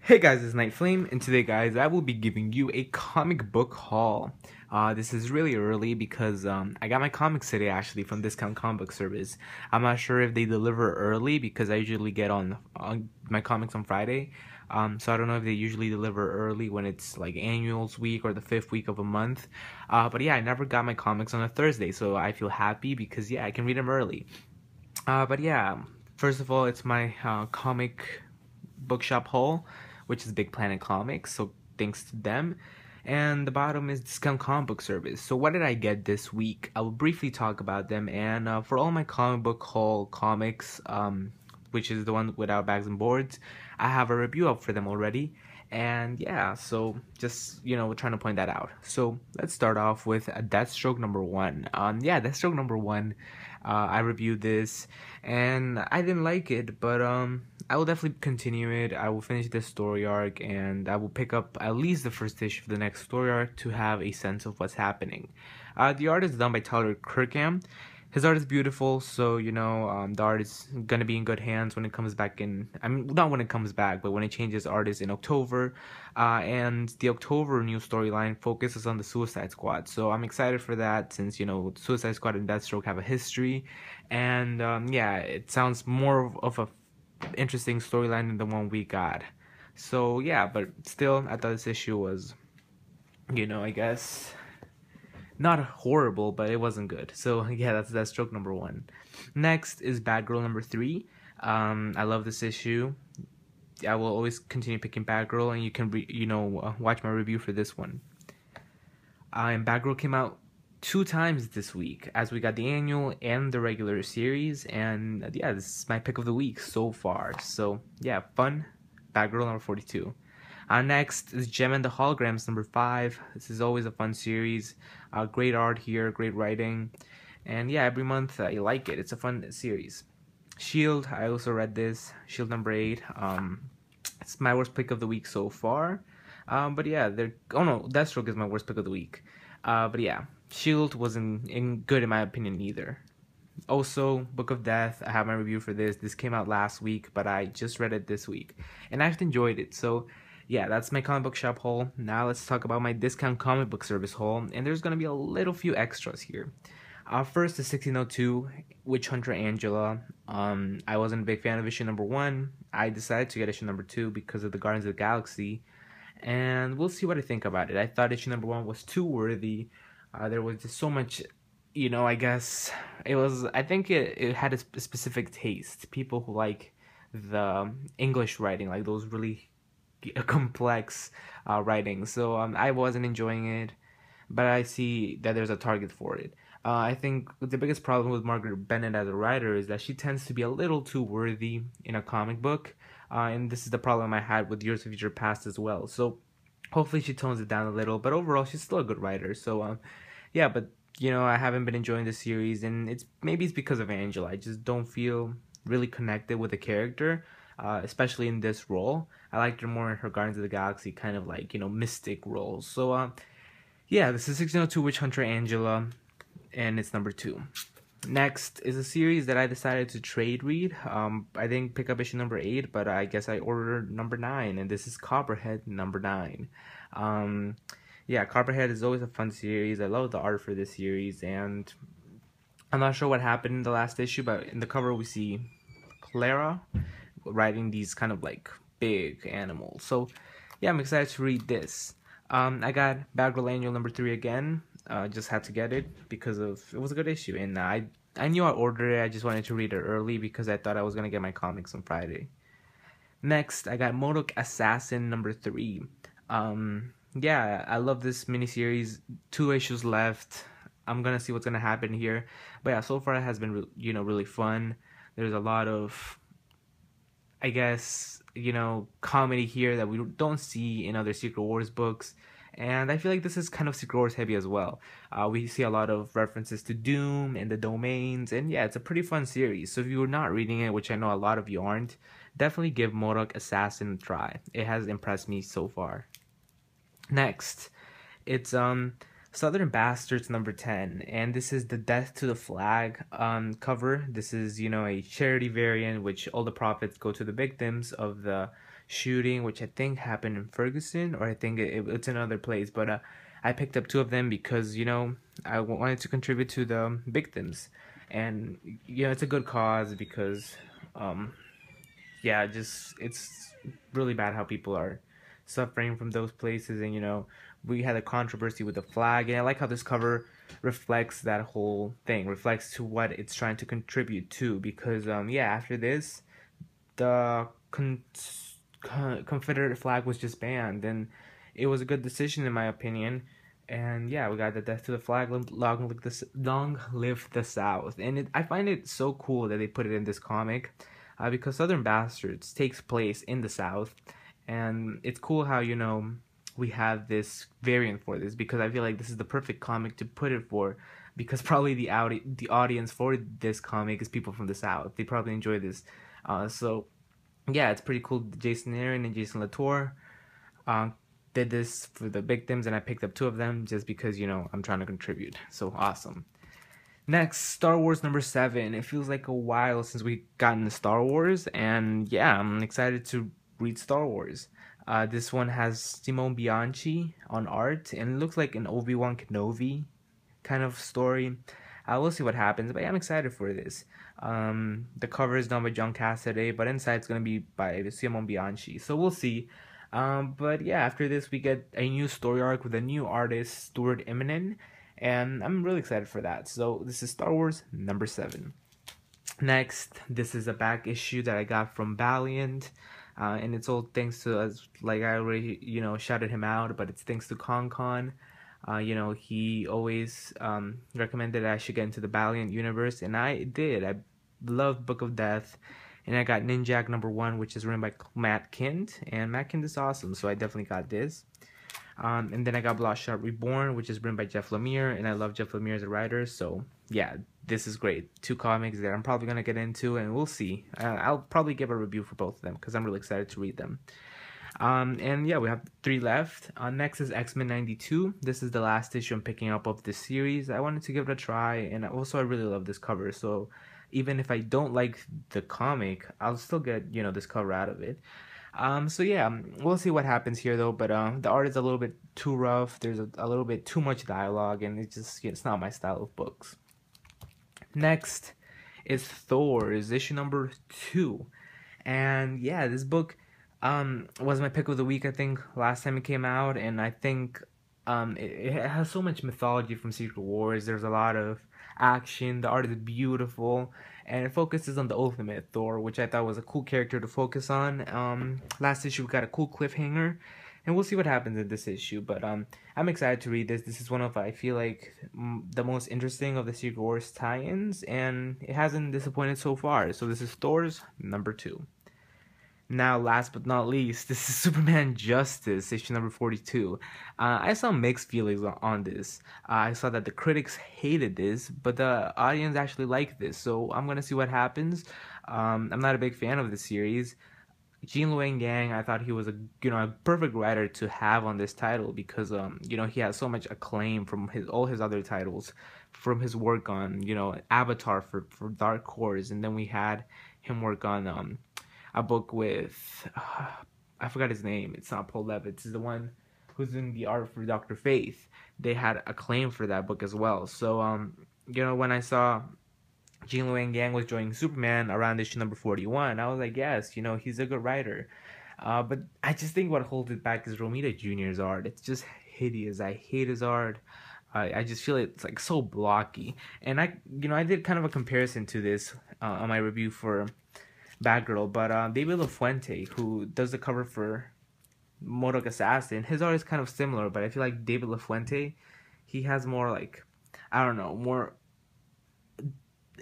Hey guys, it's Night Flame, and today guys, I will be giving you a comic book haul. This is really early because I got my comics today actually from Discount Comic Book Service. I'm not sure if they deliver early because I usually get on my comics on Friday. So I don't know if they usually deliver early when it's like annuals week or the fifth week of a month. But yeah, I never got my comics on a Thursday, so I feel happy because yeah, I can read them early. But yeah, first of all, it's my comic bookshop haul, which is Big Planet Comics, so thanks to them. And the bottom is Discount Comic Book Service. So what did I get this week? I will briefly talk about them. And for all my comic book haul comics, which is the one without bags and boards, I have a review up for them already. And yeah, so just trying to point that out. So let's start off with Deathstroke #1. Yeah, Deathstroke #1. I reviewed this, and I didn't like it, but I will definitely continue it. I will finish this story arc, and I will pick up at least the first issue of the next story arc to have a sense of what's happening. The art is done by Tyler Kirkham. His art is beautiful, so the art is gonna be in good hands when it comes back in. I mean, not when it comes back, but when it changes artists in October. And the October new storyline focuses on the Suicide Squad, so I'm excited for that since Suicide Squad and Deathstroke have a history, and yeah, it sounds more of a interesting storyline than the one we got. So yeah, but still, I thought this issue was, I guess not horrible, but it wasn't good. So yeah, that's stroke #1. Next is Batgirl #3. I love this issue. I will always continue picking Batgirl, and you can watch my review for this one. And Batgirl came out 2 times this week, as we got the annual and the regular series, and yeah, this is my pick of the week so far. So yeah, fun. Batgirl #42. Next is Gem and the Holograms #5. This is always a fun series. Great art here, great writing, and yeah, every month I like it. It's a fun series. Shield, I also read this. Shield #8. It's my worst pick of the week so far. But yeah, oh no, Deathstroke is my worst pick of the week. But yeah, Shield wasn't good in my opinion either. Also, Book of Death, I have my review for this. This came out last week, but I just read it this week, and I actually enjoyed it. So yeah, that's my comic book shop haul. Now let's talk about my Discount Comic Book Service haul, and there's gonna be a little few extras here. First is 1602, Witch Hunter Angela. I wasn't a big fan of issue #1. I decided to get issue #2 because of the Guardians of the Galaxy, and we'll see what I think about it. I thought issue #1 was too worthy. There was just so much, I guess it was. I think it had a specific taste. People who like the English writing, like those really complex writing. So I wasn't enjoying it, but I see that there's a target for it. I think the biggest problem with Margaret Bennett as a writer is that she tends to be a little too worthy in a comic book, and this is the problem I had with Years of Future Past as well. So hopefully she tones it down a little, but overall she's still a good writer. So yeah, but I haven't been enjoying the series, and maybe it's because of Angela. I just don't feel really connected with the character, especially in this role. I liked her more in her Guardians of the Galaxy kind of like mystic roles. So yeah, this is 1602 Witch Hunter Angela, and it's #2. Next is a series that I decided to trade read. I didn't pick up issue #8, but I guess I ordered #9, and this is Copperhead #9. Yeah, Copperhead is always a fun series. I love the art for this series, and I'm not sure what happened in the last issue, but in the cover we see Clara riding these kind of like big animals. So yeah, I'm excited to read this. I got Batgirl Annual #3 again. Just had to get it because it was a good issue, and I knew I ordered it. I just wanted to read it early because I thought I was gonna get my comics on Friday. Next, I got MODOK Assassin #3. Yeah, I love this miniseries. 2 issues left. I'm gonna see what's gonna happen here, but yeah, so far it has been really fun. There's a lot of, I guess, comedy here that we don't see in other Secret Wars books. And I feel like this is kind of Secret Wars heavy as well. We see a lot of references to Doom and the domains, and yeah, it's a pretty fun series. So if you're not reading it, which I know a lot of you aren't, definitely give MODOK Assassin a try. It has impressed me so far. Next, it's Southern Bastards #10, and this is the Death to the Flag cover. This is a charity variant, which all the profits go to the victims of the shooting, which I think happened in Ferguson, or I think it's another place. But I picked up two of them because I wanted to contribute to the victims, and it's a good cause because um, yeah, just it's really bad how people are suffering from those places, and we had a controversy with the flag, and I like how this cover reflects that whole thing, reflects to what it's trying to contribute to, because yeah, after this, the Confederate flag was just banned, and it was a good decision in my opinion. And yeah, we got the death to the flag, long live the South. And I find it so cool that they put it in this comic, because Southern Bastards takes place in the South, and it's cool how we have this variant for this, because I feel like this is the perfect comic to put it for, because probably the audience for this comic is people from the South. They probably enjoy this, so yeah, it's pretty cool. Jason Aaron and Jason Latour uh, did this for the victims, and I picked up two of them just because I'm trying to contribute. So awesome. Next, Star Wars number 7. It feels like a while since we got into Star Wars, and yeah, I'm excited to read Star Wars. This one has Simone Bianchi on art, and it looks like an Obi-Wan Kenobi kind of story. We'll see what happens, but yeah, I'm excited for this. The cover is done by John Cassaday, but inside it's going to be by Simone Bianchi, so we'll see. But yeah, after this we get a new story arc with a new artist, Stuart Immonen, and I'm really excited for that. So this is Star Wars number 7. Next, this is a back issue that I got from Valiant, and it's all thanks to, as like I already shouted him out, but it's thanks to Con. He always recommended I should get into the Valiant universe, and I did. I love Book of Death, and I got Ninjak number 1, which is written by Matt Kindt, and Matt Kindt is awesome, so I definitely got this. And then I got Bloodshot Reborn, which is written by Jeff Lemire, and I love Jeff Lemire as a writer, so yeah, this is great. 2 comics that I'm probably going to get into, and we'll see. I'll probably give a review for both of them, because I'm really excited to read them. And yeah, we have 3 left. Next is X-Men 92. This is the last issue I'm picking up of this series. I wanted to give it a try, and also I really love this cover, so even if I don't like the comic, I'll still get this cover out of it. So yeah, we'll see what happens here though, but the art is a little bit too rough. There's a little bit too much dialogue, and it's not my style of books. Next is Thor, is issue number 2. And yeah, this book was my pick of the week, I think, last time it came out, and I think it has so much mythology from Secret Wars. There's a lot of action, the art is beautiful, and it focuses on the ultimate Thor, which I thought was a cool character to focus on. Last issue we got a cool cliffhanger, and we'll see what happens in this issue, but I'm excited to read this. This is one of, I feel like, the most interesting of the Secret Wars tie-ins, and it hasn't disappointed so far. So this is Thor's number 2. Now, last but not least, this is Superman Justice, issue number 42. I saw mixed feelings on this. I saw that the critics hated this, but the audience actually liked this, so I'm going to see what happens. I'm not a big fan of the series. Gene Luen Yang, I thought he was a perfect writer to have on this title, because he has so much acclaim from all his other titles, from his work on Avatar for Dark Horse, and then we had him work on a book with I forgot his name. It's not Paul Levitz. It's the one who's doing the art for Dr. Faith. They had acclaim for that book as well. So when I saw Gene Luen Yang was joining Superman around issue number 41, I was like, yes, he's a good writer. But I just think what holds it back is Romita Jr.'s art. It's just hideous. I hate his art. I just feel it's like so blocky. And I did kind of a comparison to this on my review for Batgirl, but David LaFuente, who does the cover for Modok Assassin, his art is kind of similar, but I feel like David LaFuente, he has more like, I don't know, more,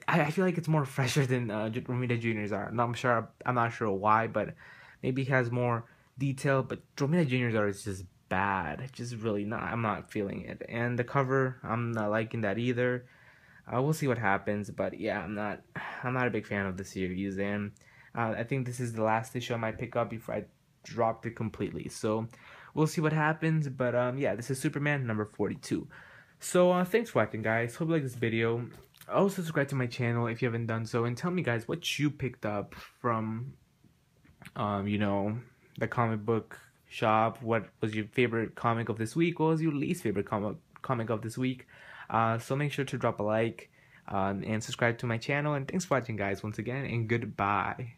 I feel like it's more fresher than Romita Jr.'s art. I'm not sure why, but maybe he has more detail, but Romita Jr.'s art is just bad. It's just really not, I'm not feeling it. And the cover, I'm not liking that either. We'll see what happens, but yeah, I'm not a big fan of the series, and I think this is the last issue I might pick up before I drop it completely. So we'll see what happens, but yeah, this is Superman number 42. So thanks for watching, guys. Hope you like this video. Also subscribe to my channel if you haven't done so, and tell me, guys, what you picked up from the comic book shop. What was your favorite comic of this week? What was your least favorite comic of this week? So make sure to drop a like and subscribe to my channel. And thanks for watching, guys, once again, and goodbye.